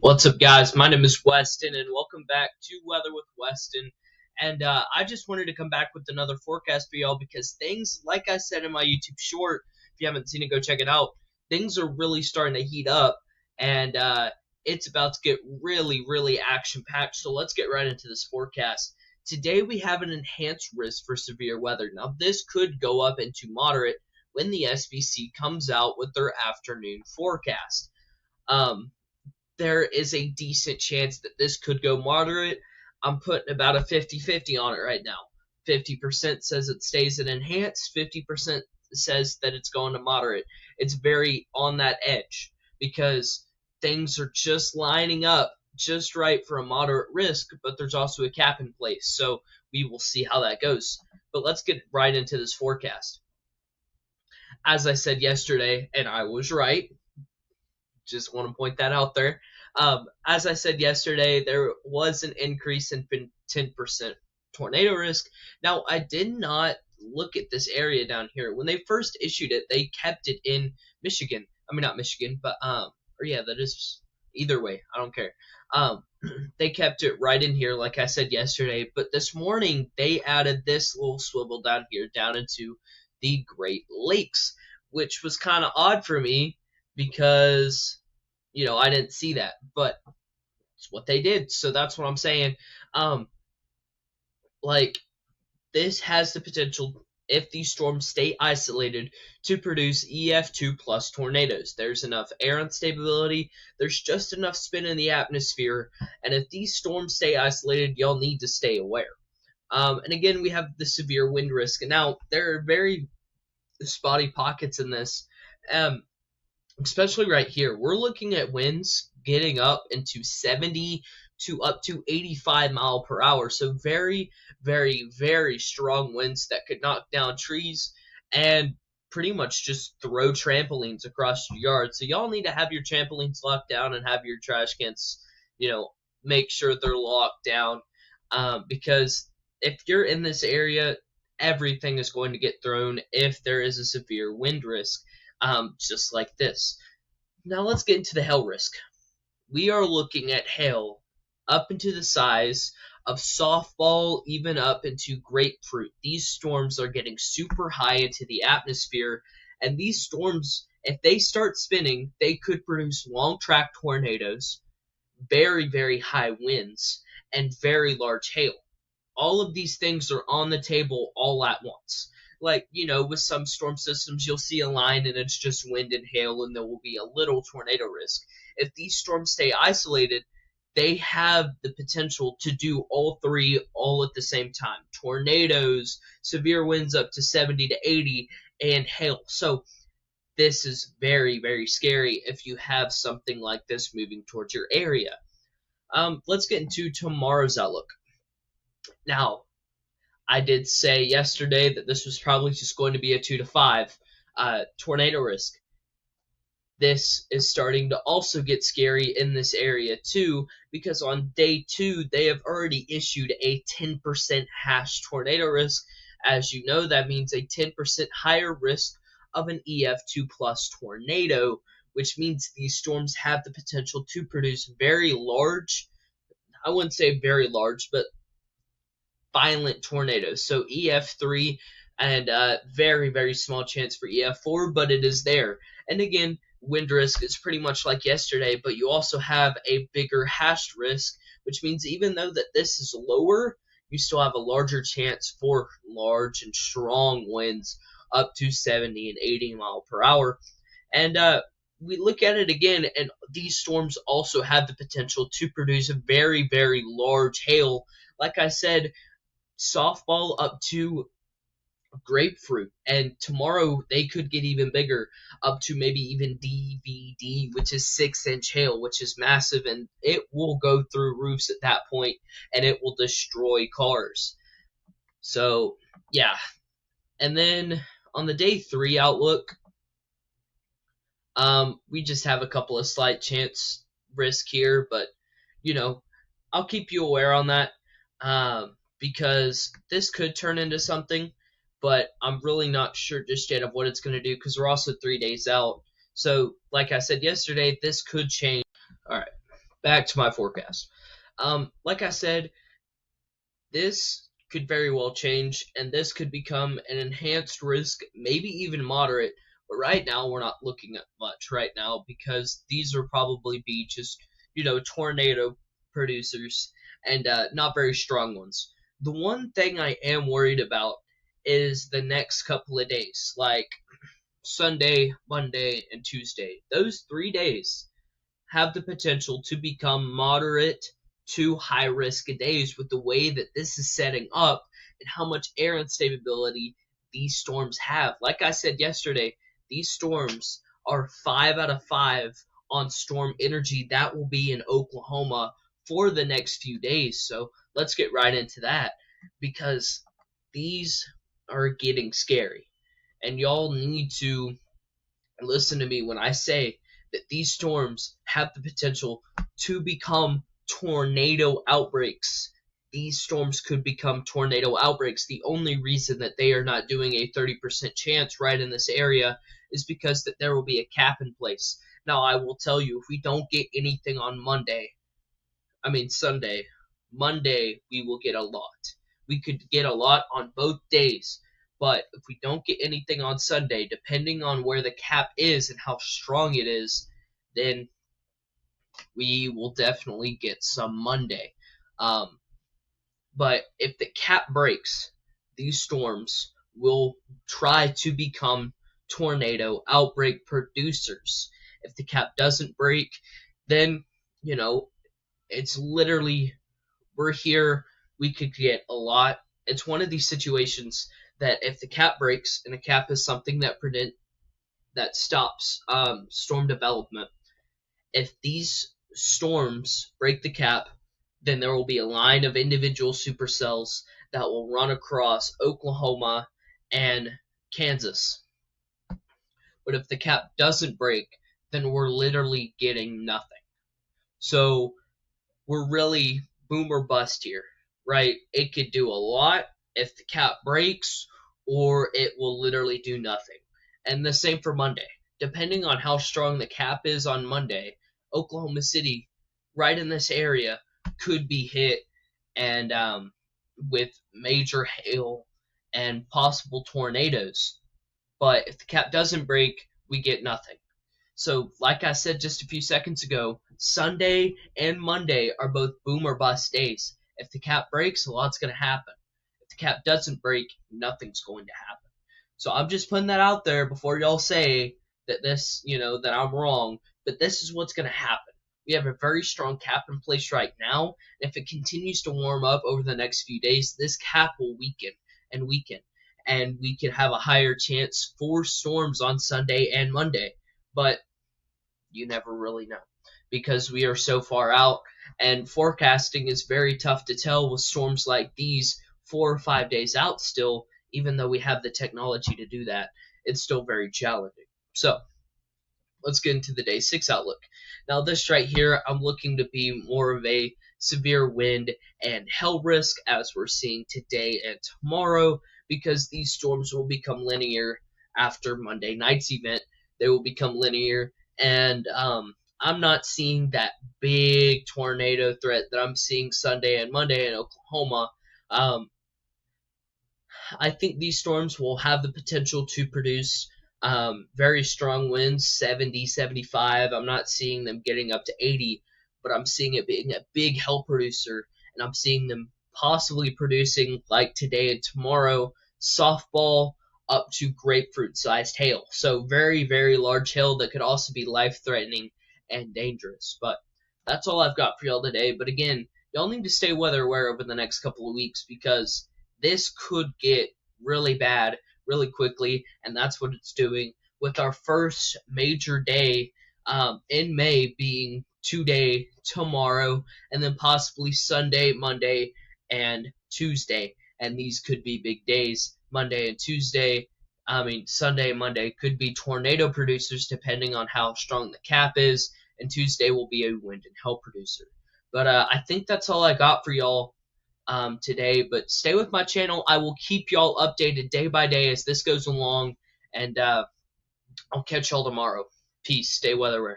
What's up, guys? My name is Weston, and welcome back to Weather with Weston. And I just wanted to come back with another forecast for y'all because things, like I said in my YouTube short, if you haven't seen it, go check it out. Things are really starting to heat up, and it's about to get really, really action packed. So let's get right into this forecast. Today we have an enhanced risk for severe weather. Now, this could go up into moderate when the SBC comes out with their afternoon forecast. Um, there is a decent chance that this could go moderate. I'm putting about a 50-50 on it right now. 50% says it stays at enhanced, 50% says that it's going to moderate. It's very on that edge because things are just lining up just right for a moderate risk, but there's also a cap in place. So we will see how that goes. But let's get right into this forecast. As I said yesterday, and I was right, just want to point that out there. As I said yesterday, there was an increase in 10% tornado risk. Now, I did not look at this area down here. When they first issued it, they kept it in Michigan. I mean, not Michigan, but, or yeah, that is either way. I don't care. They kept it right in here, like I said yesterday. But this morning, they added this little swivel down here, down into the Great Lakes, which was kind of odd for me because I didn't see that, but it's what they did. So that's what I'm saying. Um, like this has the potential, if these storms stay isolated, to produce EF2 plus tornadoes. There's enough air instability. There's just enough spin in the atmosphere, and if these storms stay isolated, y'all need to stay aware. And again, we have the severe wind risk. Now there are very spotty pockets in this. Especially right here, we're looking at winds getting up into 70 to up to 85 mile per hour. So very, very, very strong winds that could knock down trees and pretty much just throw trampolines across your yard. So y'all need to have your trampolines locked down and have your trash cans, make sure they're locked down. Because if you're in this area, everything is going to get thrown if there is a severe wind risk. Just like this. Now let's get into the hail risk. We are looking at hail up into the size of softball, even up into grapefruit. These storms are getting super high into the atmosphere, and these storms, if they start spinning, they could produce long track tornadoes, very, very high winds, and very large hail. All of these things are on the table all at once. Like, with some storm systems, you'll see a line and it's just wind and hail, and there will be a little tornado risk. If these storms stay isolated, they have the potential to do all three all at the same time: tornadoes, severe winds up to 70 to 80, and hail. So, this is very, very scary if you have something like this moving towards your area. Let's get into tomorrow's outlook. Now, I did say yesterday that this was probably just going to be a 2 to 5 tornado risk. This is starting to also get scary in this area too, because on day 2 they have already issued a 10% hash tornado risk. As you know, that means a 10% higher risk of an EF2 plus tornado, which means these storms have the potential to produce very large, I wouldn't say very large, but violent tornadoes. So EF3 and very, very small chance for EF4, but it is there. And again, wind risk is pretty much like yesterday, but you also have a bigger hashed risk, which means even though that this is lower, you still have a larger chance for large and strong winds up to 70 and 80 mile per hour. And we look at it again, and these storms also have the potential to produce a very, very large hail. Like I said, softball up to grapefruit, and tomorrow they could get even bigger, up to maybe even DVD, which is 6-inch hail, which is massive, and it will go through roofs at that point, and it will destroy cars. So yeah. And then on the day 3 outlook, we just have a couple of slight chance risk here, but I'll keep you aware on that. Because this could turn into something, but I'm really not sure just yet of what it's going to do, because we're also 3 days out. So, like I said yesterday, this could change. All right. back to my forecast. Like I said, this could very well change, and this could become an enhanced risk, maybe even moderate. But right now, we're not looking at much right now because these will probably be just, tornado producers and not very strong ones. The one thing I am worried about is the next couple of days, like Sunday, Monday, and Tuesday. Those 3 days have the potential to become moderate to high risk days with the way that this is setting up and how much air instability these storms have. Like I said yesterday, these storms are 5 out of 5 on storm energy that will be in Oklahoma for the next few days. So let's get right into that because these are getting scary. And y'all need to listen to me when I say that these storms have the potential to become tornado outbreaks. These storms could become tornado outbreaks. The only reason that they are not doing a 30% chance right in this area is because that there will be a cap in place. Now, I will tell you, if we don't get anything on Sunday, Monday, we will get a lot. We could get a lot on both days. But if we don't get anything on Sunday, depending on where the cap is and how strong it is, then we will definitely get some Monday. But if the cap breaks, these storms will try to become tornado outbreak producers. If the cap doesn't break, then, it's literally, we're here, we could get a lot. It's one of these situations that if the cap breaks, and a cap is something that stops storm development, if these storms break the cap, then there will be a line of individual supercells that will run across Oklahoma and Kansas. But if the cap doesn't break, then we're literally getting nothing. So we're really boom or bust here, right? It could do a lot if the cap breaks, or it will literally do nothing. And the same for Monday. Depending on how strong the cap is on Monday, Oklahoma City, right in this area, could be hit and with major hail and possible tornadoes. But if the cap doesn't break, we get nothing. So, like I said just a few seconds ago, Sunday and Monday are both boom or bust days. If the cap breaks, a lot's going to happen. If the cap doesn't break, nothing's going to happen. So I'm just putting that out there before y'all say that that I'm wrong, but this is what's going to happen. We have a very strong cap in place right now, and if it continues to warm up over the next few days, this cap will weaken and weaken, and we could have a higher chance for storms on Sunday and Monday. But you never really know because we are so far out, and forecasting is very tough to tell with storms like these 4 or 5 days out still. Even though we have the technology to do that, it's still very challenging. So let's get into the day 6 outlook. Now this right here, I'm looking to be more of a severe wind and hail risk as we're seeing today and tomorrow, because these storms will become linear after Monday night's event. They will become linear, and I'm not seeing that big tornado threat that I'm seeing Sunday and Monday in Oklahoma. I think these storms will have the potential to produce very strong winds, 70, 75. I'm not seeing them getting up to 80, but I'm seeing it being a big hail producer, and I'm seeing them possibly producing, like today and tomorrow, softball up to grapefruit-sized hail. So very, very large hail that could also be life-threatening and dangerous. But that's all I've got for y'all today. But again, y'all need to stay weather aware over the next couple of weeks because this could get really bad really quickly, and that's what it's doing with our first major day in May being today, tomorrow, and then possibly Sunday, Monday, and Tuesday. And these could be big days. Monday and Tuesday, Sunday and Monday could be tornado producers depending on how strong the cap is, and Tuesday will be a wind and hail producer. But I think that's all I got for y'all today. But stay with my channel. I will keep y'all updated day by day as this goes along, and I'll catch y'all tomorrow. Peace. Stay weatherware.